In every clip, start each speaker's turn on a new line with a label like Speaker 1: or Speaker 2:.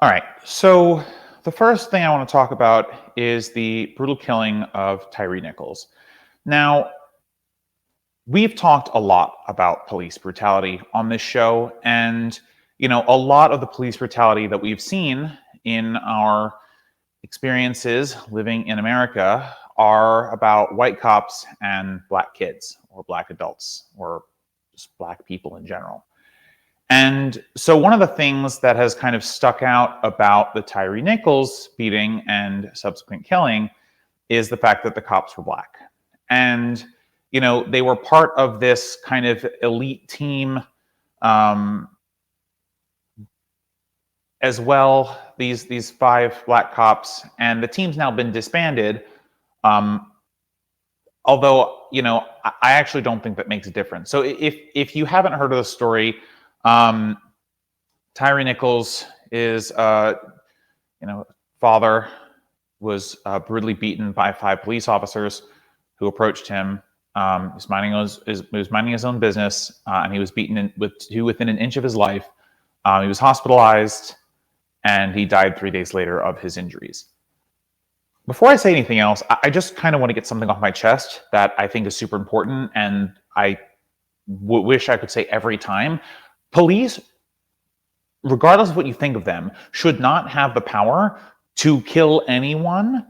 Speaker 1: All right. So the first thing I want to talk about is the brutal killing of Tyree Nichols. Now, we've talked a lot about police brutality on this show, and a lot of the police brutality that we've seen in our experiences living in America are about white cops and black kids or black adults or just black people in general. And so one of the things that has kind of stuck out about the Tyree Nichols beating and subsequent killing is the fact that the cops were black. And, they were part of this kind of elite team um, as well, these five black cops, and the team's now been disbanded. Um, Although, I actually don't think that makes a difference. So if you haven't heard of the story, um, Tyree Nichols is, father was brutally beaten by five police officers who approached him. He was minding his own business, and he was beaten within an inch of his life. He was hospitalized, and he died 3 days later of his injuries. Before I say anything else, I just kind of want to get something off my chest that I think is super important, and I wish I could say every time. Police, regardless of what you think of them, should not have the power to kill anyone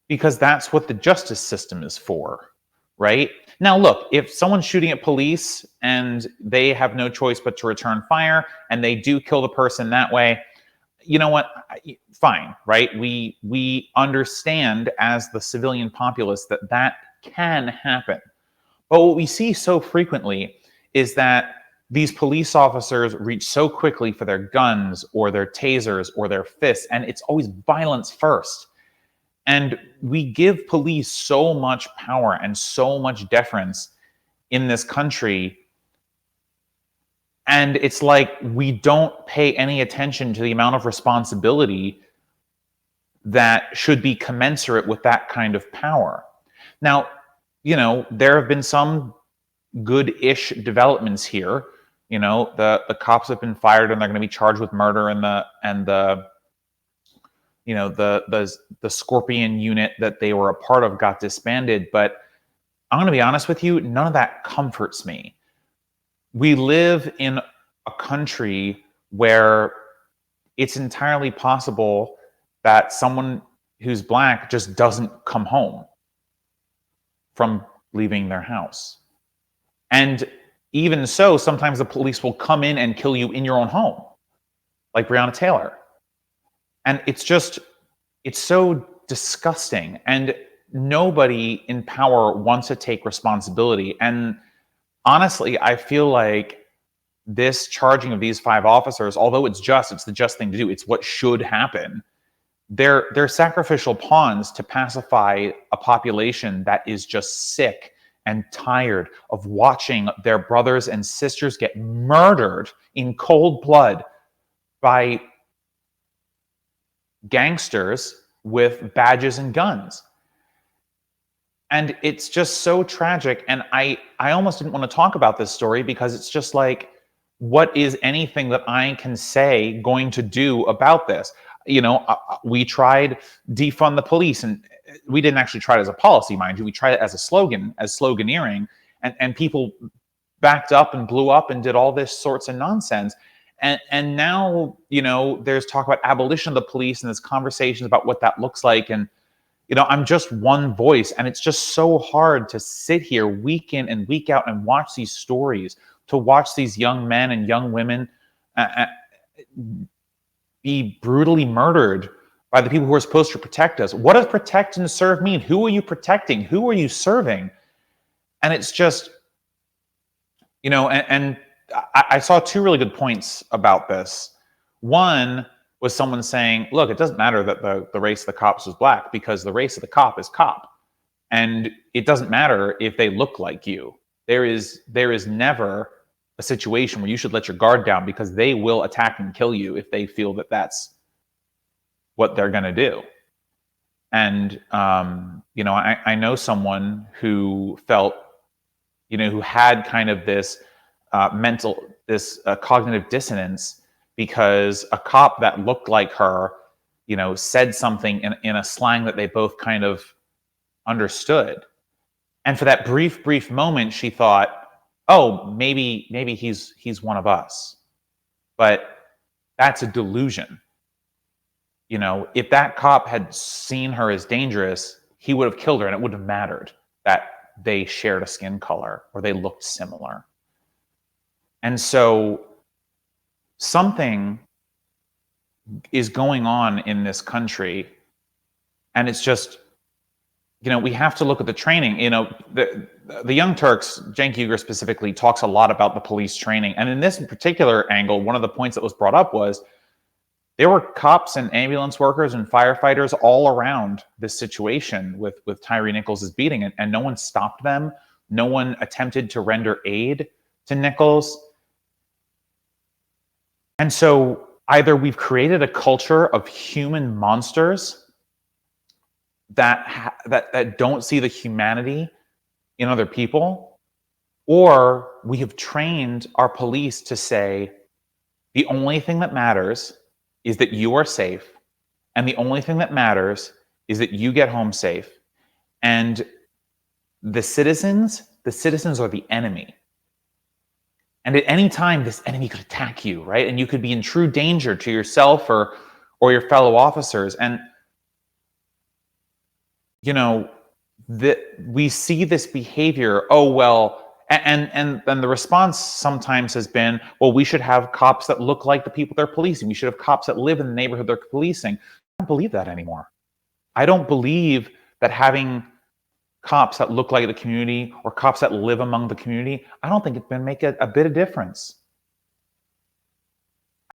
Speaker 1: because that's what the justice system is for, right? Now, look, if someone's shooting at police and they have no choice but to return fire and they do kill the person that way, you know what? Fine, right? We understand as the civilian populace that that can happen. But what we see so frequently is that these police officers reach so quickly for their guns or their tasers or their fists, and it's always violence first. And we give police so much power and so much deference in this country. And it's like we don't pay any attention to the amount of responsibility that should be commensurate with that kind of power. Now, there have been some good-ish developments here. The cops have been fired and they're going to be charged with murder, and the Scorpion unit that they were a part of got disbanded. But I'm going to be honest with you, none of that comforts me. We live in a country where it's entirely possible that someone who's black just doesn't come home from leaving their house. And even so, sometimes the police will come in and kill you in your own home, like Breonna Taylor. And it's so disgusting. And nobody in power wants to take responsibility. And honestly, I feel like this charging of these five officers, although it's the just thing to do, it's what should happen. They're sacrificial pawns to pacify a population that is just sick and tired of watching their brothers and sisters get murdered in cold blood by gangsters with badges and guns. And it's just so tragic. And I almost didn't want to talk about this story because it's just like, what is anything that I can say going to do about this? We tried defund the police, and we didn't actually try it as a policy, mind you. We tried it as a slogan, as sloganeering, and people backed up and blew up and did all this sorts of nonsense. And now, there's talk about abolition of the police, and there's conversations about what that looks like. And, I'm just one voice, and it's just so hard to sit here week in and week out and watch these stories, to watch these young men and young women be brutally murdered by the people who are supposed to protect us. What does protect and serve mean? Who are you protecting? Who are you serving? And it's just, and I saw two really good points about this. One was someone saying, look, it doesn't matter that the race of the cops was black, because the race of the cop is cop. And it doesn't matter if they look like you. There is never a situation where you should let your guard down, because they will attack and kill you if they feel that that's what they're going to do. And, I know someone who felt, who had kind of this cognitive dissonance because a cop that looked like her, said something in a slang that they both kind of understood. And for that brief moment, she thought, "Oh, maybe he's one of us." But that's a delusion. If that cop had seen her as dangerous, he would have killed her, and it wouldn't have mattered that they shared a skin color or they looked similar. And so something is going on in this country, and it's just, we have to look at the training. The Young Turks, Cenk Uygur specifically, talks a lot about the police training. And in this particular angle, one of the points that was brought up was there were cops and ambulance workers and firefighters all around this situation with Tyree Nichols' beating, and no one stopped them. No one attempted to render aid to Nichols. And so either we've created a culture of human monsters that don't see the humanity in other people, or we have trained our police to say the only thing that matters is that you are safe, and the only thing that matters is that you get home safe, and the citizens are the enemy. And at any time, this enemy could attack you, right? And you could be in true danger to yourself or your fellow officers. And we see this behavior. Oh well, and the response sometimes has been, well, we should have cops that look like the people they're policing. We should have cops that live in the neighborhood they're policing. I don't believe that anymore. I don't believe that having cops that look like the community or cops that live among the community, I don't think it's going to make a bit of difference.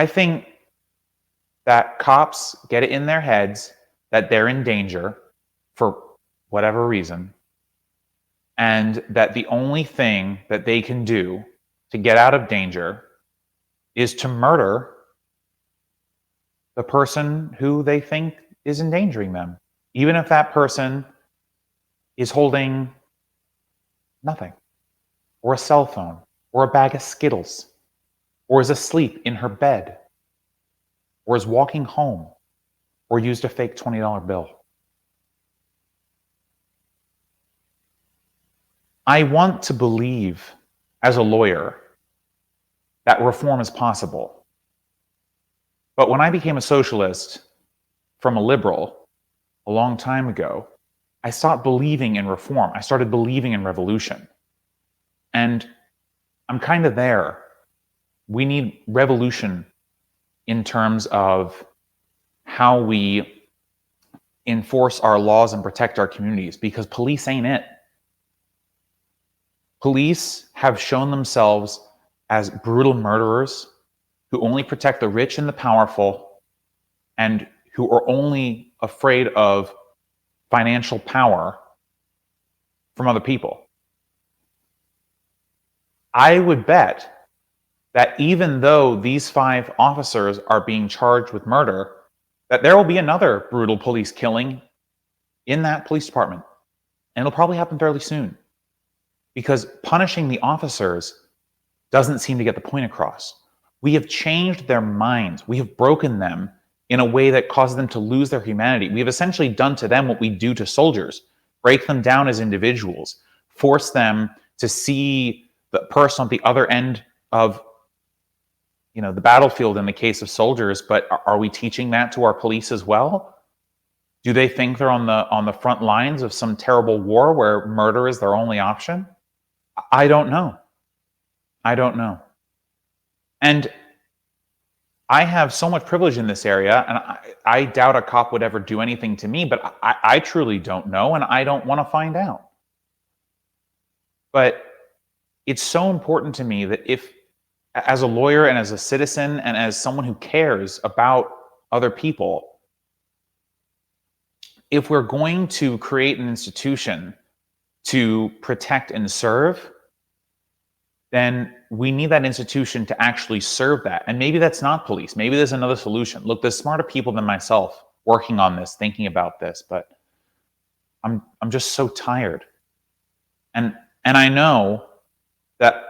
Speaker 1: I think that cops get it in their heads that they're in danger for whatever reason, and that the only thing that they can do to get out of danger is to murder the person who they think is endangering them, even if that person is holding nothing, or a cell phone, or a bag of Skittles, or is asleep in her bed, or is walking home, or used a fake $20 bill. I want to believe, as a lawyer, that reform is possible. But when I became a socialist from a liberal a long time ago, I stopped believing in reform. I started believing in revolution. And I'm kind of there. We need revolution in terms of how we enforce our laws and protect our communities, because police ain't it. Police have shown themselves as brutal murderers who only protect the rich and the powerful, and who are only afraid of financial power from other people. I would bet that even though these 5 officers are being charged with murder, that there will be another brutal police killing in that police department. And it'll probably happen fairly soon, because punishing the officers doesn't seem to get the point across. We have changed their minds. We have broken them in a way that causes them to lose their humanity. We have essentially done to them what we do to soldiers: break them down as individuals, force them to see the person on the other end of the battlefield in the case of soldiers. But are we teaching that to our police as well? Do they think they're on the front lines of some terrible war where murder is their only option? I don't know. And I have so much privilege in this area, and I doubt a cop would ever do anything to me, but I truly don't know, and I don't want to find out. But it's so important to me that if, as a lawyer and as a citizen and as someone who cares about other people, if we're going to create an institution to protect and serve, then we need that institution to actually serve that. And maybe that's not police. Maybe there's another solution. Look, there's smarter people than myself working on this, thinking about this, but I'm just so tired. And I know that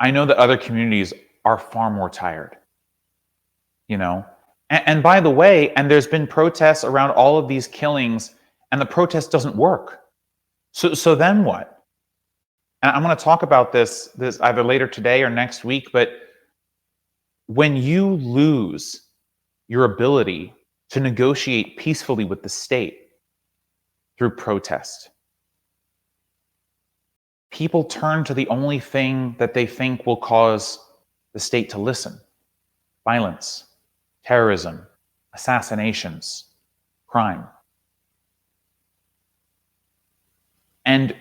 Speaker 1: other communities are far more tired, you know? And by the way, and there's been protests around all of these killings, and the protest doesn't work. So then what? And I'm going to talk about this either later today or next week, but when you lose your ability to negotiate peacefully with the state through protest, people turn to the only thing that they think will cause the state to listen: violence, terrorism, assassinations, crime. And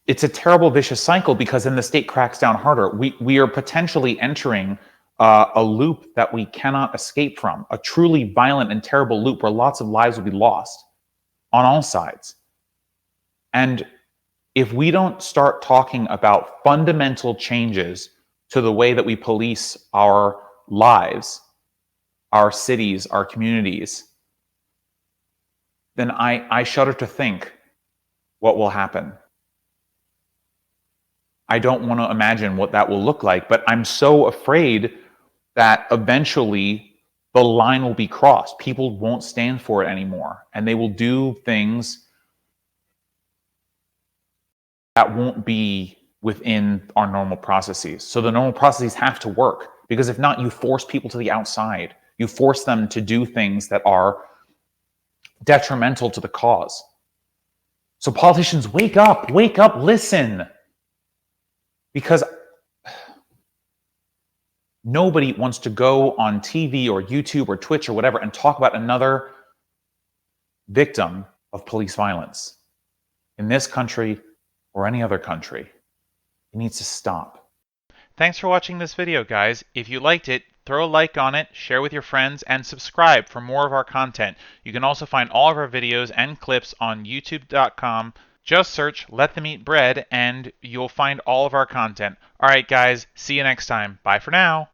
Speaker 1: it's a terrible, vicious cycle, because then the state cracks down harder. We are potentially entering a loop that we cannot escape from, a truly violent and terrible loop where lots of lives will be lost on all sides. And if we don't start talking about fundamental changes to the way that we police our lives, our cities, our communities, then I shudder to think what will happen. I don't want to imagine what that will look like, but I'm so afraid that eventually the line will be crossed. People won't stand for it anymore, and they will do things that won't be within our normal processes. So the normal processes have to work, because if not, you force people to the outside. You force them to do things that are detrimental to the cause. So politicians, wake up, listen. Because nobody wants to go on TV or YouTube or Twitch or whatever and talk about another victim of police violence in this country or any other country. It needs to stop. Thanks for watching this video, guys. If you liked it, throw a like on it, share with your friends, and subscribe for more of our content. You can also find all of our videos and clips on youtube.com. Just search Let Them Eat Bread and you'll find all of our content. All right, guys, see you next time. Bye for now.